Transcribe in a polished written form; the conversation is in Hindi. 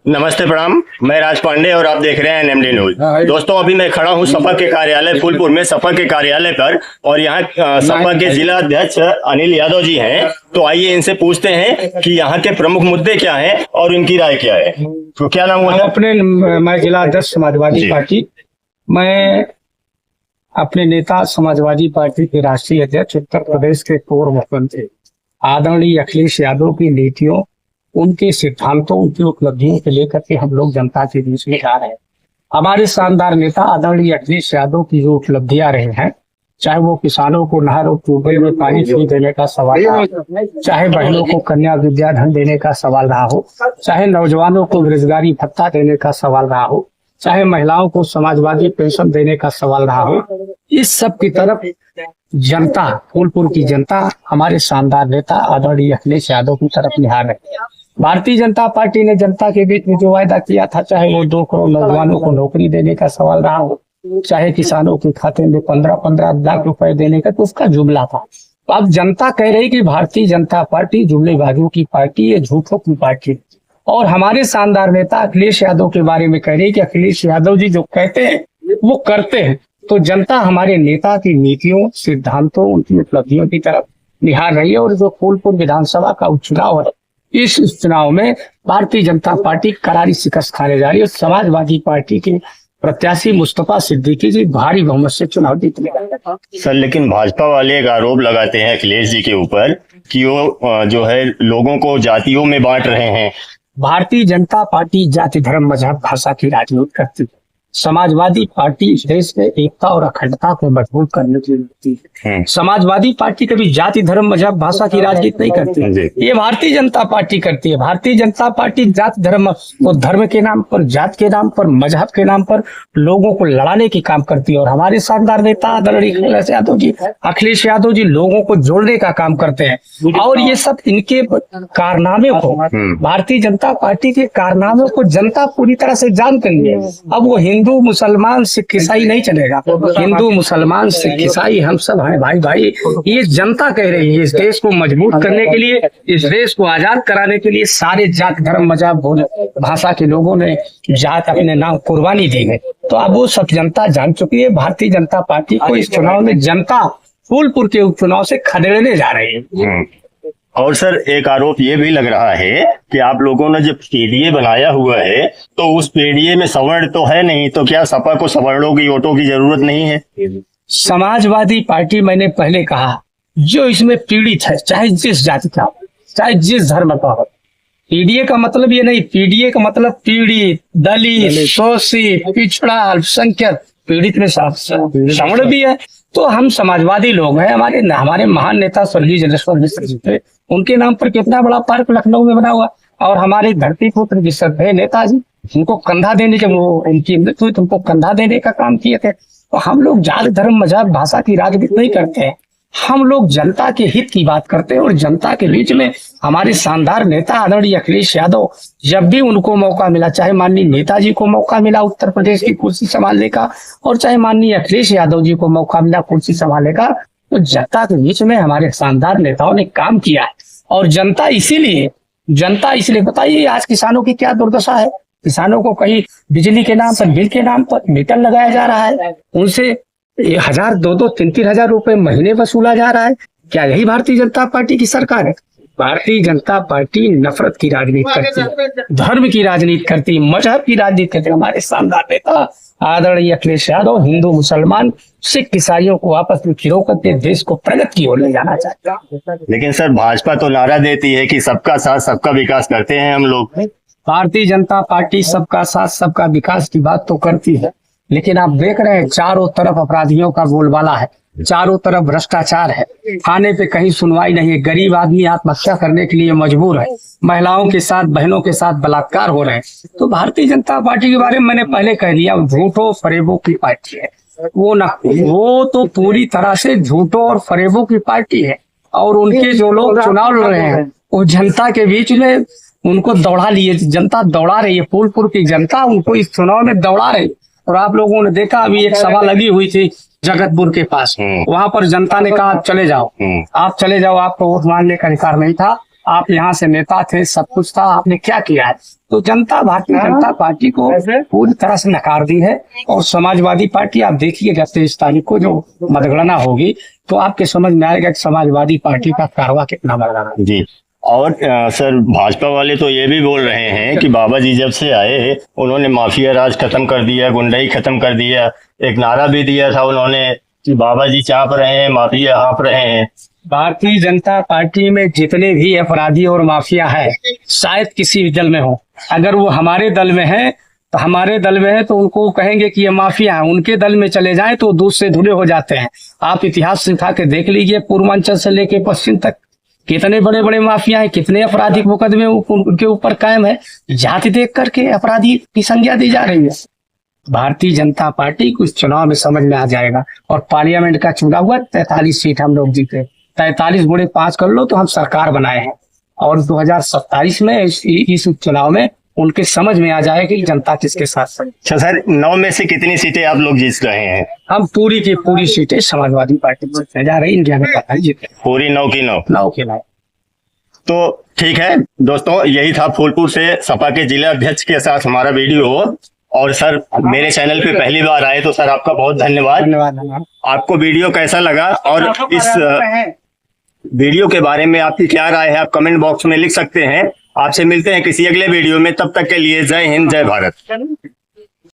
नमस्ते प्रणाम। मैं राज पांडे और आप देख रहे हैं एनएमडी न्यूज। दोस्तों, अभी मैं खड़ा हूं सपा के कार्यालय फूलपुर में, सपा के कार्यालय पर, और यहाँ सपा के जिला अध्यक्ष अनिल यादव जी हैं। तो आइए इनसे पूछते हैं कि यहाँ के प्रमुख मुद्दे क्या हैं और इनकी राय क्या है। तो क्या नाम हुआ? मैं जिला अध्यक्ष समाजवादी पार्टी। मैं अपने नेता समाजवादी पार्टी के राष्ट्रीय अध्यक्ष उत्तर प्रदेश के पूर्व मुख्यमंत्री आदरणीय अखिलेश यादव की नीतियों, उनके सिद्धांतों, उनकी उपलब्धियों को लेकर के हम लोग जनता के बीच में आ रहे हैं। हमारे शानदार नेता आदरणीय अखिलेश यादव की जो उपलब्धियां रहे हैं, चाहे वो किसानों को नहर और ट्यूबवेल में पानी फ्री देने का सवाल रहा हो, चाहे बहनों को कन्या विद्याधन देने का सवाल रहा हो, चाहे नौजवानों को बेरोजगारी भत्ता देने का सवाल रहा हो, चाहे महिलाओं को समाजवादी पेंशन देने का सवाल रहा हो, इस सब की तरफ जनता, फूलपुर की जनता हमारे शानदार नेता आदरणीय अखिलेश यादव की तरफ निहार है। भारतीय जनता पार्टी ने जनता के बीच में जो वायदा किया था, चाहे वो 2 करोड़ नौजवानों को नौकरी देने का सवाल रहा हो, चाहे किसानों के खाते में 15-15 लाख रुपए देने का, तो उसका जुमला था। तो अब जनता कह रही कि भारतीय जनता पार्टी जुमलेबाजों की पार्टी है, झूठों की पार्टी। और हमारे शानदार नेता अखिलेश यादव के बारे में कह रही कि अखिलेश यादव जी जो कहते हैं वो करते हैं। तो जनता हमारे नेता की नीतियों, सिद्धांतों, उनकी उपलब्धियों की तरफ निहार रही है। और जो फूलपुर विधानसभा का उपचुनाव है, इस चुनाव में भारतीय जनता पार्टी करारी शिकस्त खाने जा रही है। समाजवादी पार्टी के प्रत्याशी मुस्तफा सिद्दीकी जी भारी बहुमत से चुनाव जीतने वाले। सर, लेकिन भाजपा वाले एक आरोप लगाते हैं अखिलेश जी के ऊपर कि वो जो है लोगों को जातियों में बांट रहे हैं। भारतीय जनता पार्टी जाति, धर्म, मजहब, भाषा की राजनीति करती है। समाजवादी पार्टी इस देश में एकता और अखंडता को मजबूत करने की होती है। समाजवादी पार्टी कभी जाति, धर्म, मजहब, भाषा की राजनीति नहीं करती। ये भारतीय जनता पार्टी करती है। भारतीय जनता पार्टी जाति, धर्म और धर्म के नाम पर, जात के नाम पर, मजहब के नाम पर लोगों को लड़ाने की काम करती है। और हमारे शानदार नेता आदरणीय अखिलेश यादव जी लोगों को जोड़ने का काम करते हैं। और ये सब इनके कारनामे को, भारतीय जनता पार्टी के कारनामे को जनता पूरी तरह से जानती है। अब वो हिंदू मुसलमान सिख ईसाई नहीं चलेगा। हिंदू मुसलमान सिख ईसाई हम सब हैं भाई भाई। ये जनता कह रही है। इस देश को मजबूत करने के लिए, इस देश को आजाद कराने के लिए सारे जात, धर्म, मजहब, भाषा के लोगों ने जात अपने नाम कुर्बानी दी है। तो अब वो सब जनता जान चुकी है। भारतीय जनता पार्टी को इस चुनाव में जनता फूलपुर के उपचुनाव से खदेड़ने जा रही है। और सर, एक आरोप ये भी लग रहा है कि आप लोगों ने जब पीडीए बनाया हुआ है तो उस पीडीए में सवर्ण तो है नहीं, तो क्या सपा को सवर्णों की वोटों की जरूरत नहीं है? समाजवादी पार्टी, मैंने पहले कहा, जो इसमें पीड़ित है, चाहे जिस जाति का, चाहे जिस धर्म का हो। पीडीए का मतलब ये नहीं, पीडीए का मतलब पीड़ित, दलित, शोषित, पिछड़ा, अल्पसंख्यक, पीड़ित में सवर्ण भी है। तो हम समाजवादी लोग हैं। हमारे महान नेता स्वर्गीय जनेश्वर मिश्र जी थे, उनके नाम पर कितना बड़ा पार्क लखनऊ में बना हुआ। और हमारे धरती पुत्र जिसर है नेताजी, उनको कंधा देने के, वो उनकी मृत्यु हुई तो उनको कंधा देने का काम किए थे। तो हम लोग जाति, धर्म, मजहब, भाषा की राजनीति नहीं करते हैं। हम लोग जनता के हित की बात करते हैं। और जनता के बीच में हमारे शानदार नेता आदरणीय अखिलेश यादव, जब भी उनको मौका मिला, चाहे माननीय नेताजी को मौका मिला उत्तर प्रदेश की कुर्सी संभालने का, और चाहे माननीय अखिलेश यादव जी को मौका मिला कुर्सी संभालने का, तो जनता के बीच में हमारे शानदार नेताओं ने काम किया है। और जनता इसीलिए बताइए आज किसानों की क्या दुर्दशा है। किसानों को कहीं बिजली के नाम पर, बिल के नाम पर मीटर लगाया जा रहा है, उनसे 1000, 2-2, 3-3 हजार रुपए महीने वसूला जा रहा है। क्या यही भारतीय जनता पार्टी की सरकार है? भारतीय जनता पार्टी नफरत की राजनीति करती है, धर्म की राजनीति करती है, मजहब की राजनीति करती है। हमारे शानदार नेता आदरणीय अखिलेश यादव हिंदू, मुसलमान, सिख, ईसाइयों को आपस में फिरो करके देश को प्रगति की ओर ले जाना चाहता है। लेकिन सर, भाजपा तो नारा देती है कि सबका साथ सबका विकास करते हैं हम लोग। भारतीय जनता पार्टी सबका साथ सबका विकास की बात तो करती है, लेकिन आप देख रहे हैं चारों तरफ अपराधियों का बोलबाला है, चारों तरफ भ्रष्टाचार है, थाने पे कहीं सुनवाई नहीं है, गरीब आदमी आत्महत्या करने के लिए मजबूर है, महिलाओं के साथ, बहनों के साथ बलात्कार हो रहे हैं। तो भारतीय जनता पार्टी के बारे में मैंने पहले कह दिया, झूठों फरेबों की पार्टी है वो तो पूरी तरह से झूठों और फरेबों की पार्टी है। और उनके जो लोग चुनाव लड़ रहे हैं वो जनता के बीच में उनको दौड़ा लिए, जनता दौड़ा रही है, फूलपुर की जनता उनको इस चुनाव में दौड़ा रही। और आप लोगों ने देखा अभी एक सभा लगी हुई थी जगतपुर के पास, वहां पर जनता ने कहा आप चले जाओ, आप चले जाओ, आपको वोट मांगने का अधिकार नहीं था। आप यहाँ से नेता थे, सब कुछ था, आपने क्या किया है? तो जनता भारतीय जनता पार्टी को पूरी तरह से नकार दी है। और समाजवादी पार्टी आप देखिएगा 23 तारीख को जो मतगणना होगी तो आपके समझ में आएगा कि समाजवादी पार्टी का कारवा कितना बड़ा है। जी। और सर भाजपा वाले तो ये भी बोल रहे हैं कि बाबा जी जब से आए उन्होंने माफिया राज खत्म कर दिया, गुंडाई खत्म कर दिया। एक नारा भी दिया था उन्होंने कि बाबा जी चाप रहे हैं, माफिया हाँप रहे हैं। भारतीय जनता पार्टी में जितने भी अपराधी और माफिया है शायद किसी भी दल में हो, अगर वो हमारे दल में है तो हमारे दल में है तो उनको कहेंगे कि ये माफिया है, उनके दल में चले जाएं तो दूध से धुले हो जाते हैं। आप इतिहास सिखा के देख लीजिए, पूर्वांचल से लेके पश्चिम तक कितने बड़े बड़े माफिया हैं, कितने आपराधिक मुकदमे उनके ऊपर कायम है। जाति देख करके अपराधी की संज्ञा दी जा रही है। भारतीय जनता पार्टी को इस चुनाव में समझ में आ जाएगा। और पार्लियामेंट का चुना हुआ 43 सीट हम लोग जीते, 43 गुणे 5 कर लो तो हम सरकार बनाए हैं। और 2027 में इस उपचुनाव में उनके समझ में आ जाएगा कि जनता किसके साथ है। अच्छा सर, 9 में से कितनी सीटें आप लोग जीत रहे हैं? हम पूरी की पूरी सीटें समाजवादी पार्टी जीतने जा रही, इंडिया में जीते पूरी 9 की 9? 9 की 9। तो ठीक है दोस्तों, यही था फूलपुर से सपा के जिला अध्यक्ष के साथ हमारा वीडियो। और सर मेरे चैनल पे पहली बार आए तो सर आपका बहुत धन्यवाद। धन्यवाद। आपको वीडियो कैसा लगा और इस वीडियो के बारे में आपकी क्या राय है आप कमेंट बॉक्स में लिख सकते हैं। आपसे मिलते हैं किसी अगले वीडियो में, तब तक के लिए जय हिंद, जय भारत।